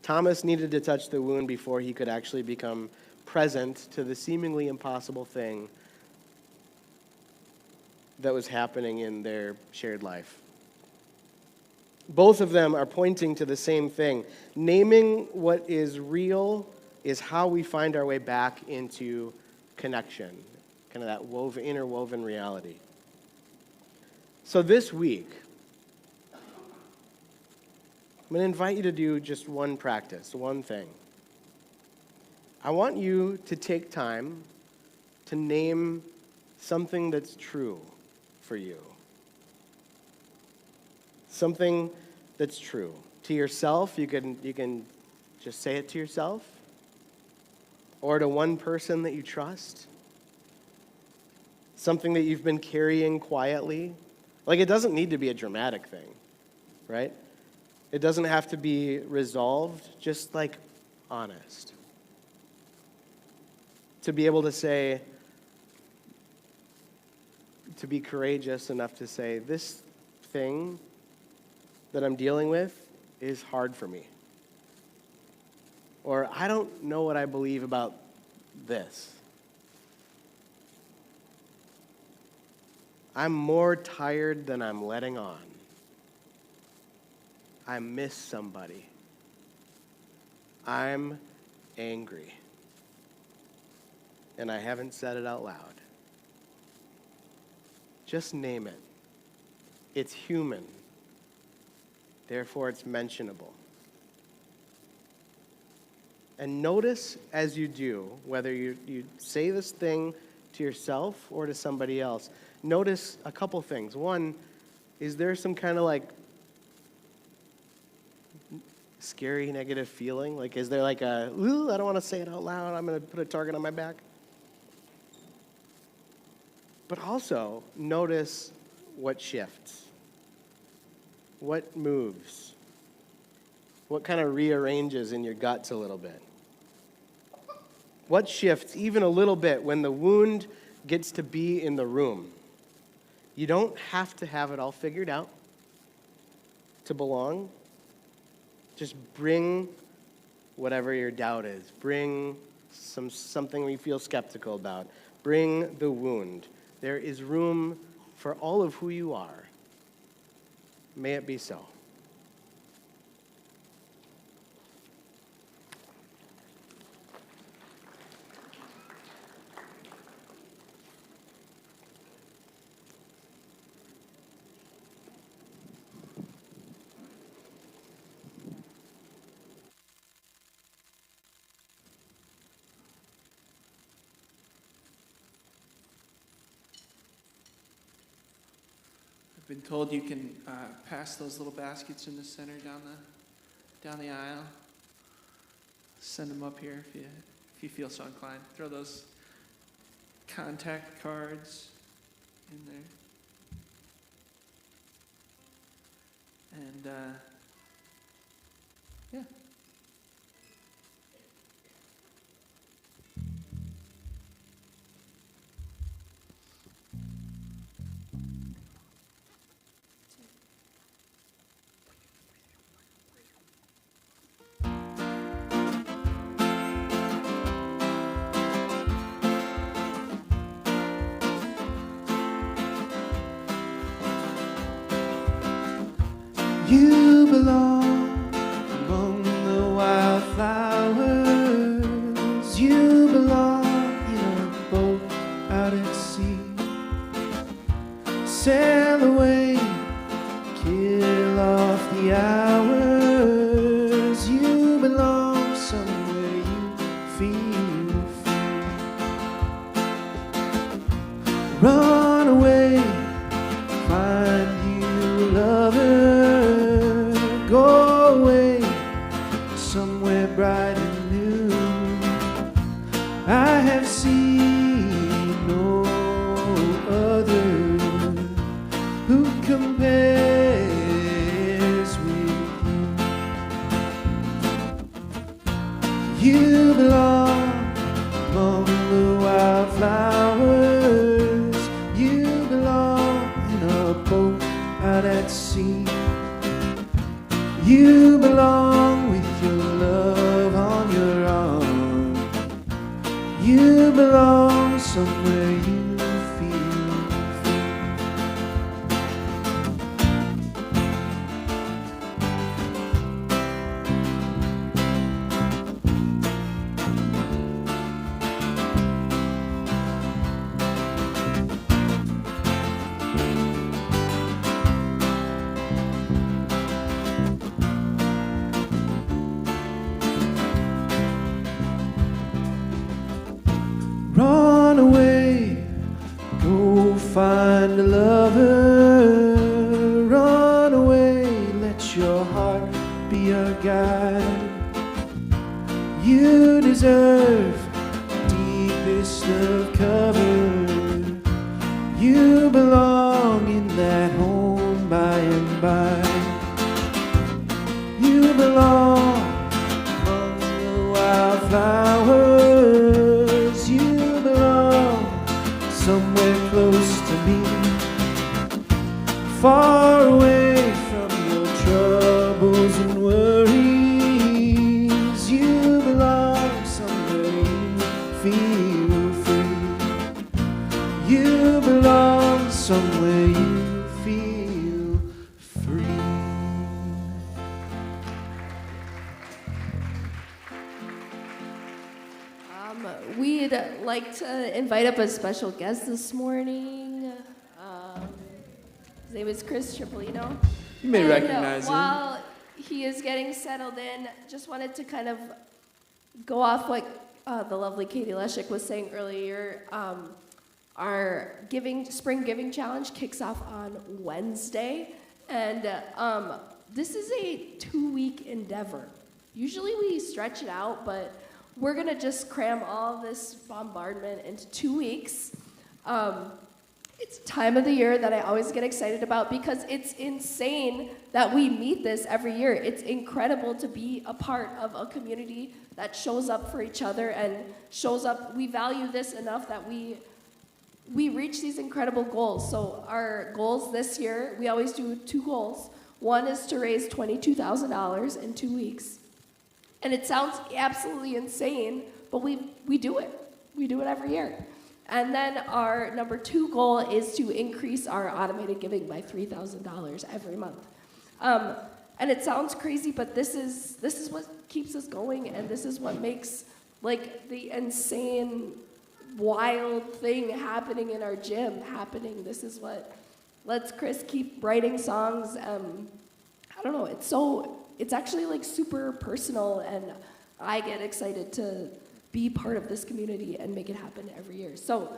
Thomas needed to touch the wound before he could actually become present to the seemingly impossible thing that was happening in their shared life. Both of them are pointing to the same thing. Naming what is real is how we find our way back into connection, kind of that interwoven reality. So this week, I'm going to invite you to do just one practice, one thing. I want you to take time to name something that's true for you. Something that's true. To yourself, you can just say it to yourself, or to one person that you trust. Something that you've been carrying quietly. Like, it doesn't need to be a dramatic thing, right? It doesn't have to be resolved, just like honest. To be able to say, to be courageous enough to say, this thing that I'm dealing with is hard for me. Or, I don't know what I believe about this. I'm more tired than I'm letting on. I miss somebody. I'm angry. And I haven't said it out loud. Just name it. It's human. Therefore, it's mentionable. And notice as you do, whether you say this thing to yourself or to somebody else, notice a couple things. One, is there some kind of like scary negative feeling? Like, is there like a, ooh, I don't want to say it out loud, I'm going to put a target on my back? But also, notice what shifts, what moves, what kind of rearranges in your guts a little bit. What shifts even a little bit when the wound gets to be in the room? You don't have to have it all figured out to belong. Just bring whatever your doubt is. Bring something you feel skeptical about. Bring the wound. There is room for all of who you are. May it be so. I've been told you can pass those little baskets in the center down the aisle. Send them up here if you feel so inclined. Throw those contact cards in there. And yeah. You belong among the wildflowers. You belong in a boat out at sea. Sail away, kill off the hours. You belong somewhere you feel free. Run away, find you a lover. Go away somewhere bright and new. I have seen no other who compares with you. You belong among the wildflowers. You belong in a boat out at sea. You belong with your love on your arm. You belong somewhere you feel free. Run away, go find a lover. Run away, let your heart be your guide. You deserve deepest of cover. You belong in that home by and by. You belong among the wildflowers. Somewhere close to me, far away from your troubles and worries. You belong somewhere you feel free. You belong somewhere you feel free. We'd like to invite up a special guest this morning. His name is Chris Tripolino. You may And, recognize him. While he is getting settled in, just wanted to kind of go off what the lovely Katie Leshik was saying earlier. Our Spring Giving Challenge kicks off on Wednesday, and this is a 2-week endeavor. Usually we stretch it out, but we're gonna just cram all this bombardment into 2 weeks. It's a time of the year that I always get excited about because it's insane that we meet this every year. It's incredible to be a part of a community that shows up for each other and shows up. We value this enough that we reach these incredible goals. So our goals this year, we always do 2 goals. One is to raise $22,000 in 2 weeks. And it sounds absolutely insane, but we do it. We do it every year. And then our number 2 goal is to increase our automated giving by $3,000 every month. And it sounds crazy, but this is what keeps us going, and this is what makes like the insane, wild thing happening in our gym happening. This is what lets Chris keep writing songs. I don't know. It's actually like super personal, and I get excited to be part of this community and make it happen every year. So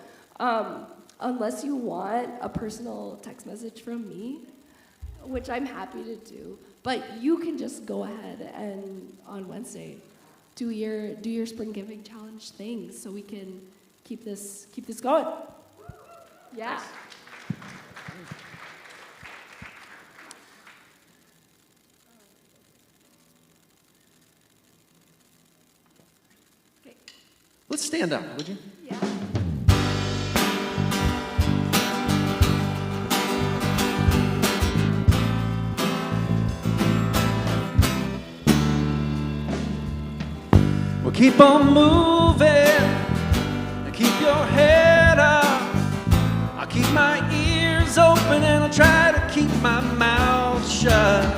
unless you want a personal text message from me, which I'm happy to do, but you can just go ahead and on Wednesday do your Spring Giving Challenge thing so we can keep this going. Yeah. Let's stand up, would you? Yeah. Well, keep on moving and keep your head up. I'll keep my ears open and I'll try to keep my mouth shut.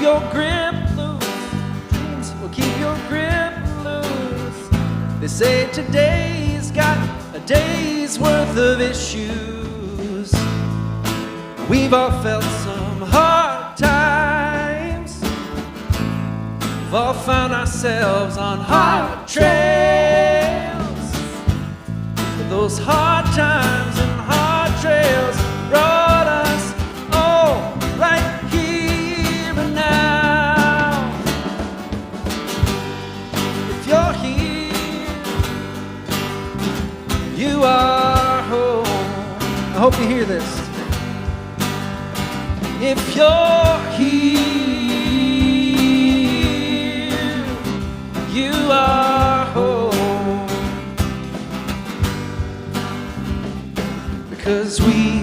your grip loose. Dreams will keep your grip loose. They say today's got a day's worth of issues. We've all felt some hard times. We've all found ourselves on hard trails. But those hard times and hard trails brought us all right here and now. If you're here, you are home. I hope you hear this. If you're here, you are home. Because we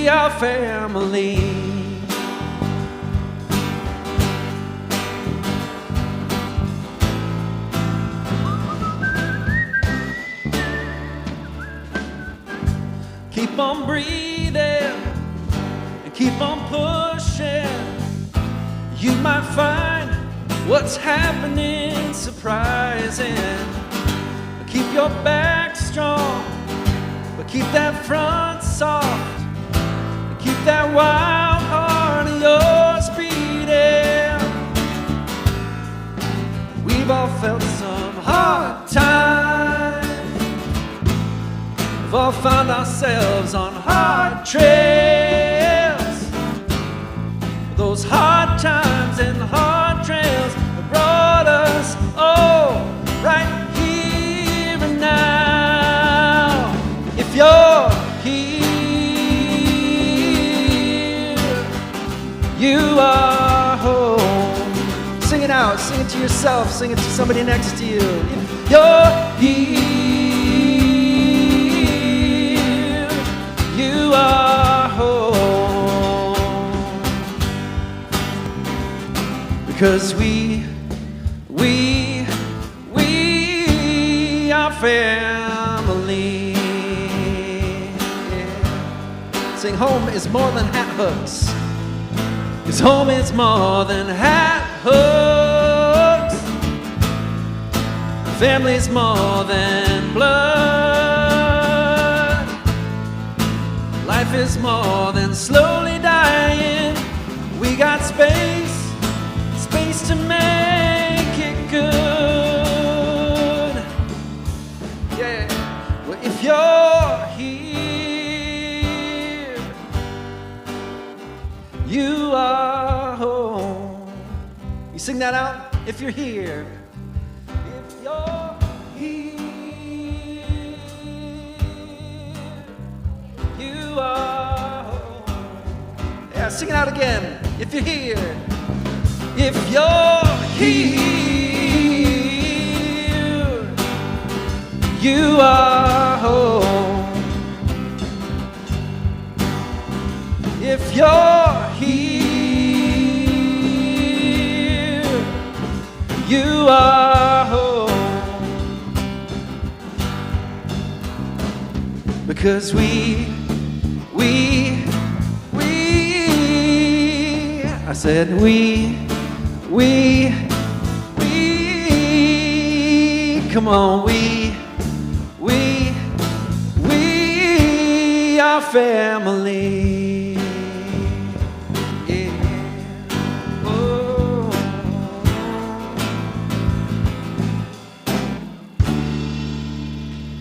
are family. Keep on breathing and keep on pushing. You might find what's happening surprising. Keep your back strong, but keep that front soft. Keep that wild heart of yours beating. We've all felt some hard times. We've all found ourselves on hard trails. Those hard times and hard trails have brought us all right here and now. If you're here, you are home. Sing it out, sing it to yourself, sing it to somebody next to you. If you're here, you are home. Because we are family. Yeah. Sing, home is more than hat hooks. 'Cause home is more than hat hooks. Family's more than blood. Life is more than slowly dying. We got space to make it good. Yeah. Well, if you're here, you are home. You sing that out? If you're here. If you're here, you are home. Yeah, sing it out again. If you're here. If you're here, you are home. If you're here, you are home. Because I said come on, we are family. Yeah. Oh.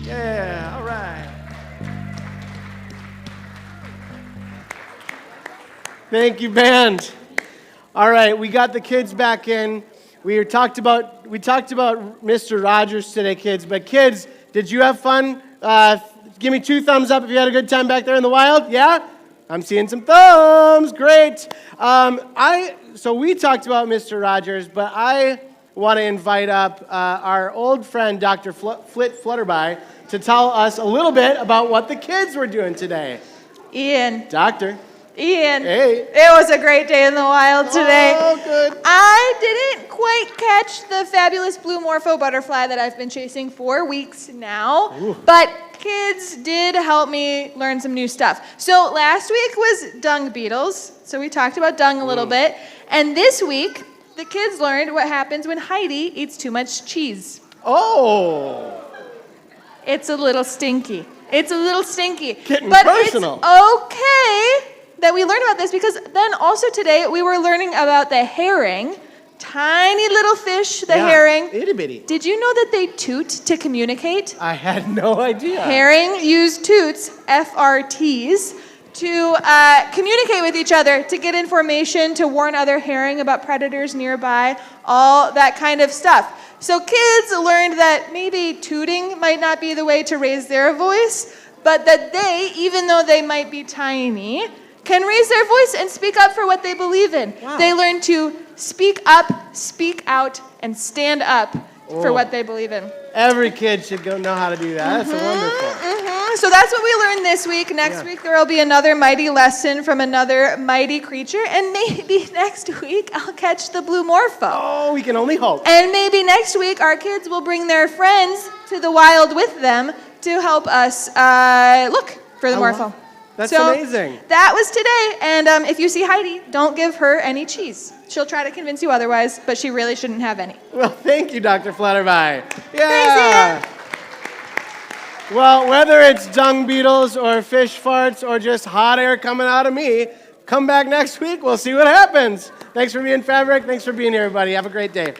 Yeah, all right. Thank you, band. All right, we got the kids back in. We talked about Mr. Rogers today, kids. But kids, did you have fun? Give me 2 thumbs up if you had a good time back there in the wild. Yeah? I'm seeing some thumbs. Great. So we talked about Mr. Rogers, but I want to invite up our old friend, Dr. Flit Flutterby, to tell us a little bit about what the kids were doing today. Ian. Doctor. Ian, Hey. it was a great day in the wild today. Oh, good. I didn't quite catch the fabulous blue morpho butterfly that I've been chasing for weeks now, but kids did help me learn some new stuff. So last week was dung beetles, so we talked about dung a little bit, and this week the kids learned what happens when Heidi eats too much cheese. Oh. It's a little stinky. It's a little stinky. Getting but personal. It's okay that we learned about this, because then also today we were learning about the herring, tiny little fish, the herring. Itty bitty. Did you know that they toot to communicate? I had no idea. Herring use toots, FRTs, to communicate with each other, to get information, to warn other herring about predators nearby, all that kind of stuff. So kids learned that maybe tooting might not be the way to raise their voice, but that they, even though they might be tiny, can raise their voice and speak up for what they believe in. Wow. They learn to speak up, speak out, and stand up for what they believe in. Every kid should know how to do that. That's wonderful. So that's what we learned this week. Next week there will be another mighty lesson from another mighty creature, and maybe next week I'll catch the blue morpho. Oh, we can only hope. And maybe next week our kids will bring their friends to the wild with them to help us look for the morpho. That's So, amazing. That was today, and if you see Heidi, don't give her any cheese. She'll try to convince you otherwise, but she really shouldn't have any. Well, thank you, Dr. Flutterby. Thanks, Ian. Well, whether it's dung beetles or fish farts or just hot air coming out of me, come back next week. We'll see what happens. Thanks for being Fabric. Thanks for being here, everybody. Have a great day.